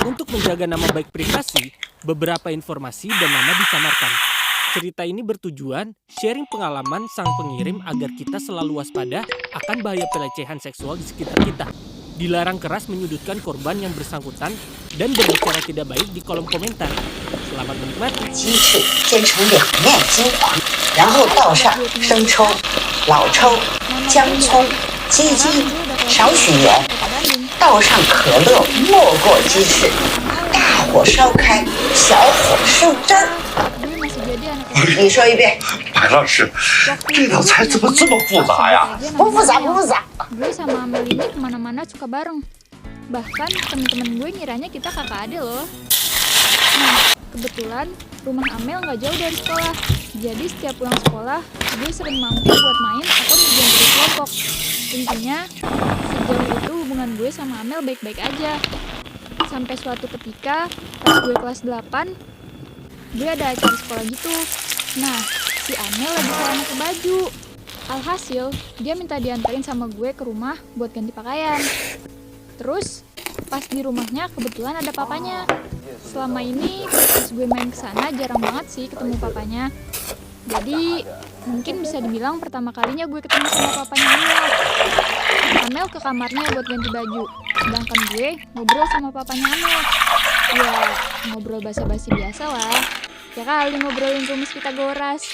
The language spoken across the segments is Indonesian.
Untuk menjaga nama baik privasi, beberapa informasi dan nama disamarkan. Cerita ini bertujuan sharing pengalaman sang pengirim agar kita selalu waspada akan bahaya pelecehan seksual di sekitar kita. Dilarang keras menyudutkan korban yang bersangkutan dan berbicara tidak baik di kolom komentar. Selamat menikmati. 鸡翅煎成两面金黄，然后倒上生抽、老抽、姜葱、鸡精，少许盐，倒上可乐，没过鸡翅，大火烧开，小火收汁儿。你说一遍。白老师，这道菜怎么这么复杂呀？不复杂，不复杂。 Gue sama Amel ini kemana-mana suka bareng. Bahkan temen-temen gue ngiranya kita kakak adik loh. Nah, kebetulan rumah Amel nggak jauh dari sekolah. Jadi setiap pulang sekolah, gue sering mampir buat main atau ngerjain tugas kelompok. Intinya, sejauh itu hubungan gue sama Amel baik-baik aja. Sampai suatu ketika, pas gue kelas 8, gue ada acara sekolah gitu. Nah, si Amel lagi salah pakai baju. Alhasil, dia minta diantarin sama gue ke rumah buat ganti pakaian. Terus, pas di rumahnya kebetulan ada papanya. Selama ini, pas gue main ke sana jarang banget sih ketemu papanya. Jadi, mungkin bisa dibilang pertama kalinya gue ketemu sama papanya Amel. Amel ke kamarnya buat ganti baju, sedangkan gue ngobrol sama papanya Amel. Ya, ngobrol basa-basi biasa lah. Ya kali ngobrolin rumus Pitagoras.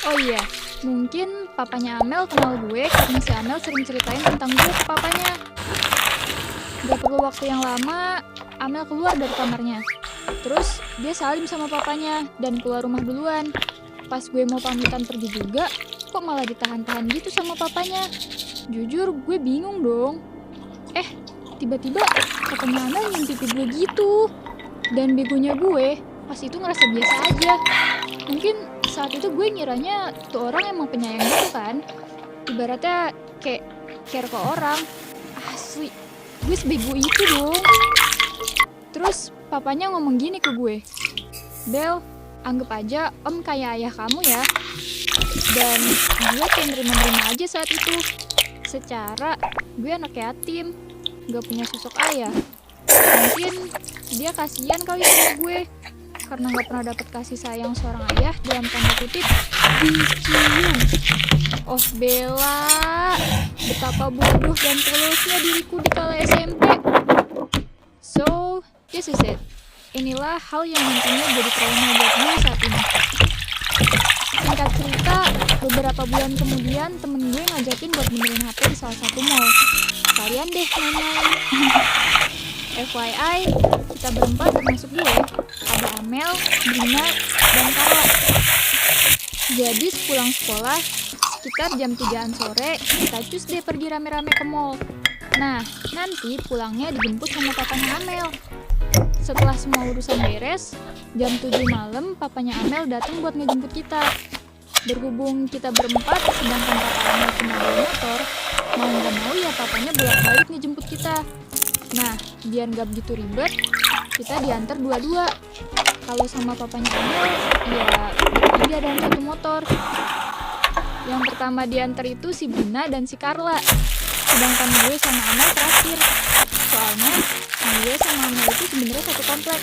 Oh iya, mungkin papanya Amel kenal gue karena si Amel sering ceritain tentang gue ke papanya. Gak perlu waktu yang lama, Amel keluar dari kamarnya. Terus dia salim sama papanya dan keluar rumah duluan. Pas gue mau pamitan pergi juga, kok malah ditahan-tahan gitu sama papanya. Jujur gue bingung dong. Tiba-tiba papanya Amel ngintipin gue gitu. Dan begonya gue pas itu ngerasa biasa aja. Mungkin saat itu gue ngiranya tuh orang emang penyayang gitu kan. Ibaratnya kayak care ke orang. Asli, gue sebego itu dong. Terus papanya ngomong gini ke gue, Bel, anggap aja om kayak ayah kamu ya. Dan gue kayak nerima-nerima aja saat itu. Secara gue anak yatim, gak punya sosok ayah. Mungkin dia kasihan kali sama gue karena gak pernah dapet kasih sayang seorang ayah dalam tanda kutip dicium. Oh Bella, betapa bodoh dan polosnya diriku di kala SMP. So, this is it. Inilah hal yang nantinya jadi trauma buat gue saat ini. Singkat cerita, beberapa bulan kemudian temen gue ngajakin buat benerin HP di salah satu mall. Kalian deh main-main. FYI, kita berempat termasuk gue, ada Amel, Brina, dan Carla. Jadi sepulang sekolah, sekitar jam 3-an sore, kita cus deh pergi rame-rame ke mall. Nah, nanti pulangnya dijemput sama papanya Amel. Setelah semua urusan beres, jam 7 malam papanya Amel datang buat ngejemput kita. Berhubung kita berempat, sedangkan papa Amel cuma bawa motor, mau nggak mau ya papanya bolak-balik ngejemput kita. Nah, biar nggak begitu ribet, kita diantar dua-dua. Kalau sama papanya Amel, ya bertiga dalam satu motor. Yang pertama diantar itu si Brina dan si Carla. Sedangkan gue sama Amel terakhir. Soalnya gue sama Amel itu sebenarnya satu komplek.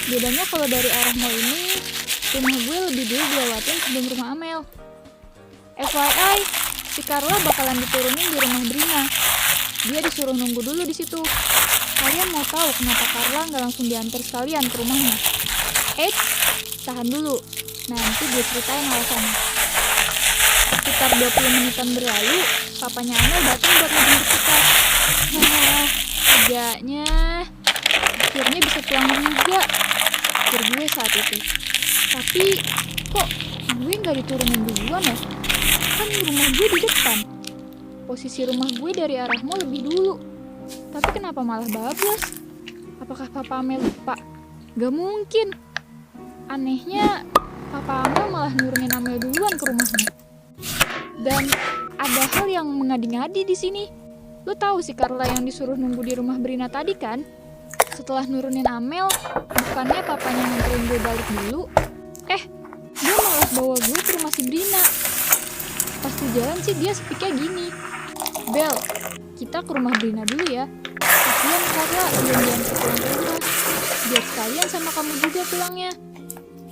Bedanya kalau dari arah mall ini, rumah gue lebih dulu dilewatin sebelum rumah Amel. FYI, si Carla bakalan diturunin di rumah Brina. Dia disuruh nunggu dulu di situ. Kalian mau tahu kenapa Carla nggak langsung diantar sekalian ke rumahnya? Tahan dulu. Nanti gue ceritain alasannya. Sekitar 20 menitan berlalu, papanya Amel datang buat ngejemput kita. Tegaknya, akhirnya bisa pulang juga. Pikir gue saat itu. Tapi, kok gue nggak diturunin duluan ya? Kan rumah gue di depan. Posisi rumah gue dari arah mall lebih dulu. Tapi kenapa malah bablas? Apakah papa Amel lupa? Gak mungkin. Anehnya, papa Amel malah nurunin Amel duluan ke rumahnya. Dan ada hal yang mengadi-ngadi di sini. Lo tahu si Carla yang disuruh nunggu di rumah Brina tadi kan? Setelah nurunin Amel, bukannya papanya nganterin gue balik dulu. Dia malah bawa gue ke rumah si Brina. Pas di jalan sih dia speak-nya gini, Bel, kita ke rumah Brina dulu ya. Kasian Carla belum diantar pulang biar sekalian sama kamu juga pulangnya.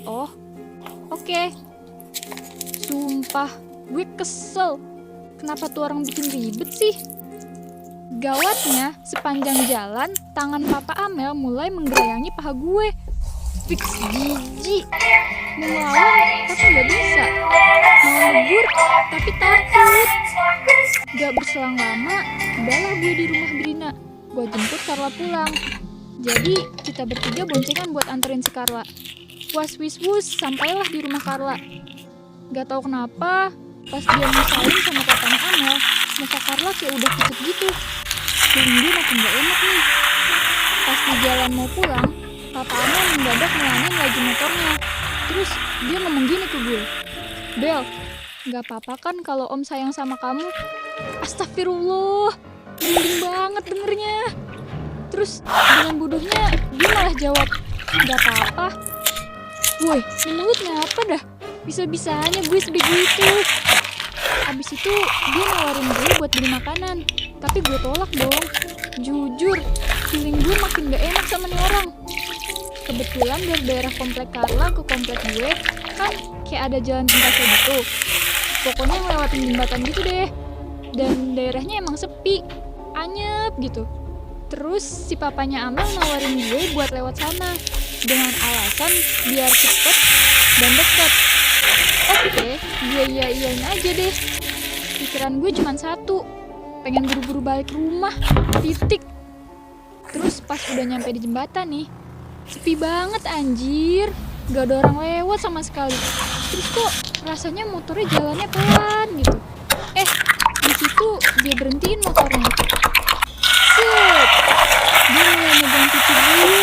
Oh, oke. Sumpah, gue kesel. Kenapa tuh orang bikin ribet sih? Gawatnya, sepanjang jalan, tangan Papa Amel mulai menggerayangi paha gue. Fix jijik. Mau melawan, tapi gak bisa. Mau negur, tapi takut. Gak berselang lama, udahlah gue di rumah Brina. Gue jemput Carla pulang. Jadi, kita bertiga boncengan buat anterin si Carla. Was-wis-wus, sampailah di rumah Carla. Gak tahu kenapa, pas dia misalin sama papanya Amel, muka Carla kayak udah pucet gitu. Feeling gue makin gak enak nih. Pas di jalan mau pulang, Papa Amel mendadak ngelanin laju motornya. Terus dia ngomong gini ke gue, Bel, gak apa-apa kan kalau Om sayang sama kamu? Astagfirullah, merinding banget dengernya. Terus dengan bodohnya dia malah jawab, gak apa-apa. Woi, ini mulut ngapa dah? Bisa-bisanya gue sebego itu. Abis itu dia nawarin gue buat beli makanan, tapi gue tolak dong. Jujur, feeling gue makin gak enak sama nih orang. Kebetulan dari daerah komplek Carla ke komplek gue, kan kayak ada jalan pintasnya gitu. Pokoknya ngelewatin jembatan gitu deh. Dan daerahnya emang sepi, anyep gitu. Terus si papanya Amel nawarin gue buat lewat sana, dengan alasan biar cepet dan deket. Oke, gue iya-iyain aja deh. Pikiran gue cuma satu, pengen buru-buru balik rumah, titik. Terus pas udah nyampe di jembatan nih, sepi banget anjir, gak ada orang lewat sama sekali. Terus kok rasanya motornya jalannya pelan gitu. Di situ dia berhentiin motornya. Set, dia mulai megang pipi gue,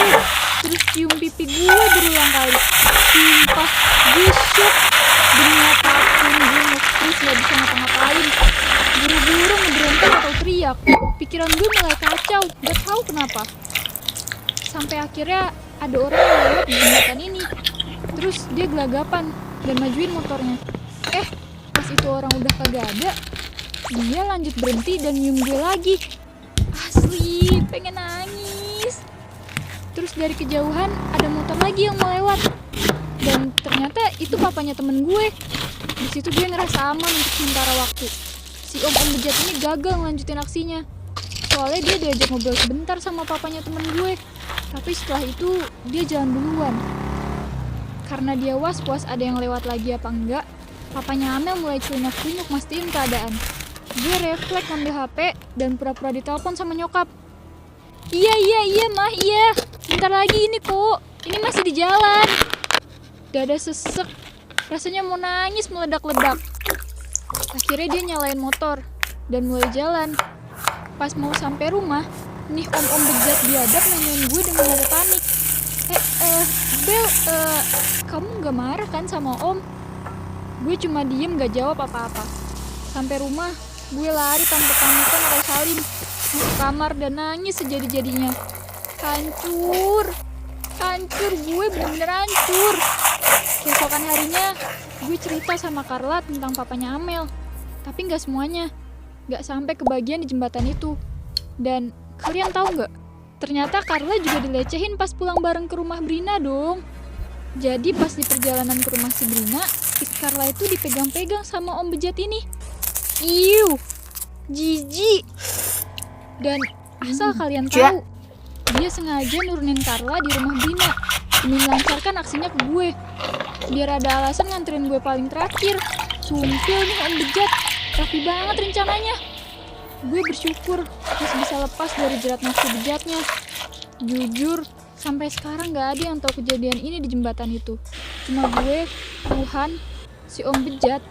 terus cium pipi gue berulang kali. Sumpah, gue shock. Demi apapun gue nge-freeze gak bisa ngapa-ngapain. Buru-buru ngeberontak atau teriak. Pikiran gue mulai kacau, gak tahu kenapa. Sampai akhirnya ada orang yang lewat di jembatan ini. Terus dia gelagapan dan majuin motornya. Pas itu orang udah kagak ada, dia lanjut berhenti dan nyium gue lagi. Asli, pengen nangis. Terus dari kejauhan ada motor lagi yang mau lewat. Dan ternyata itu papanya temen gue. Di situ gue ngerasa aman untuk sementara waktu. Si om bejat ini gagal ngelanjutin aksinya. Soalnya dia diajak ngobrol sebentar sama papanya temen gue. Tapi setelah itu dia jalan duluan. Karena dia was-was ada yang lewat lagi apa enggak, papanya Amel mulai celingak-celinguk mastiin keadaan. Gue refleks ngambil HP dan pura-pura ditelepon sama nyokap. Iya mah, iya. Bentar lagi ini kok. Ini masih di jalan. Dada sesek, rasanya mau nangis meledak-ledak. Akhirnya dia nyalain motor dan mulai jalan. Pas mau sampai rumah, nih om-om bejat biadab nanyain gue dengan nada panik. Bel, kamu gak marah kan sama om? Gue cuma diem gak jawab apa-apa. Sampai rumah, gue lari tanpa pamitan atau salim. Masuk kamar dan nangis sejadi-jadinya. Hancur, gue bener-bener hancur. Keesokan harinya, gue cerita sama Carla tentang papanya Amel. Tapi gak semuanya, gak sampai kebagian di jembatan itu. Dan kalian tahu gak? Ternyata Carla juga dilecehin pas pulang bareng ke rumah Brina dong. Jadi pas di perjalanan ke rumah si Brina, si Carla itu dipegang-pegang sama om bejat ini. Iuh, jijik. Dan asal kalian tahu, dia sengaja nurunin Carla di rumah Brina demi melancarkan aksinya ke gue. Biar ada alasan nganterin gue paling terakhir. Sumpil nih om bejat, rapi banget rencananya. Gue bersyukur masih bisa lepas dari jerat nafsu bejatnya. Jujur, sampai sekarang gak ada yang tahu kejadian ini di jembatan itu. Cuma gue, Tuhan, si om bejat,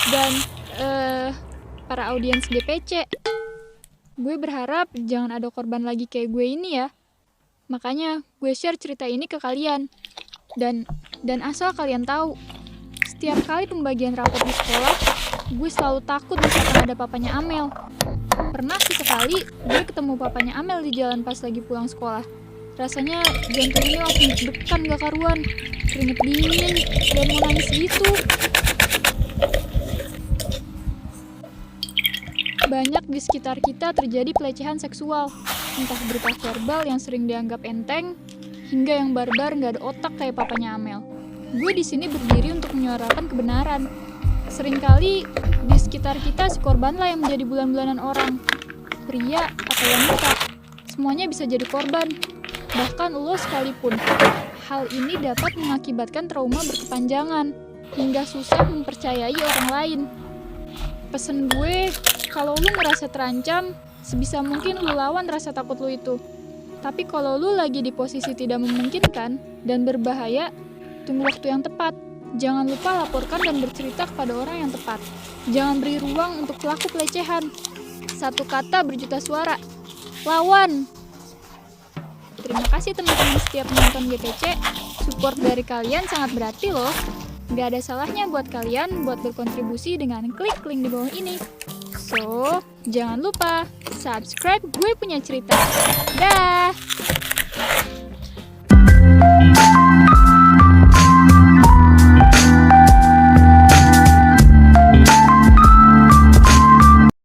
dan para audiens GPC. Gue berharap jangan ada korban lagi kayak gue ini ya. Makanya gue share cerita ini ke kalian. Dan asal kalian tahu, setiap kali pembagian rapot di sekolah, gue selalu takut misalkan ada papanya Amel. Pernah sih sekali gue ketemu papanya Amel di jalan pas lagi pulang sekolah. Rasanya jantung ini langsung deg-degan gak karuan, keringet dingin, dan mau nangis gitu. Banyak di sekitar kita terjadi pelecehan seksual, entah berupa verbal yang sering dianggap enteng, hingga yang barbar nggak ada otak kayak papanya Amel. Gue di sini berdiri untuk menyuarakan kebenaran. Seringkali di sekitar kita si korbanlah yang menjadi bulan-bulanan orang. Pria atau wanita, semuanya bisa jadi korban. Bahkan lo sekalipun. Hal ini dapat mengakibatkan trauma berkepanjangan, hingga susah mempercayai orang lain. Pesen gue, kalau lu merasa terancam, sebisa mungkin lu lawan rasa takut lu itu. Tapi kalau lu lagi di posisi tidak memungkinkan dan berbahaya, tunggu waktu yang tepat. Jangan lupa laporkan dan bercerita kepada orang yang tepat. Jangan beri ruang untuk pelaku pelecehan. Satu kata berjuta suara. Lawan! Terima kasih teman-teman setiap menonton GPC. Support dari kalian sangat berarti loh. Gak ada salahnya buat kalian buat berkontribusi dengan klik link di bawah ini. So, jangan lupa subscribe Gue Punya Cerita. Dah!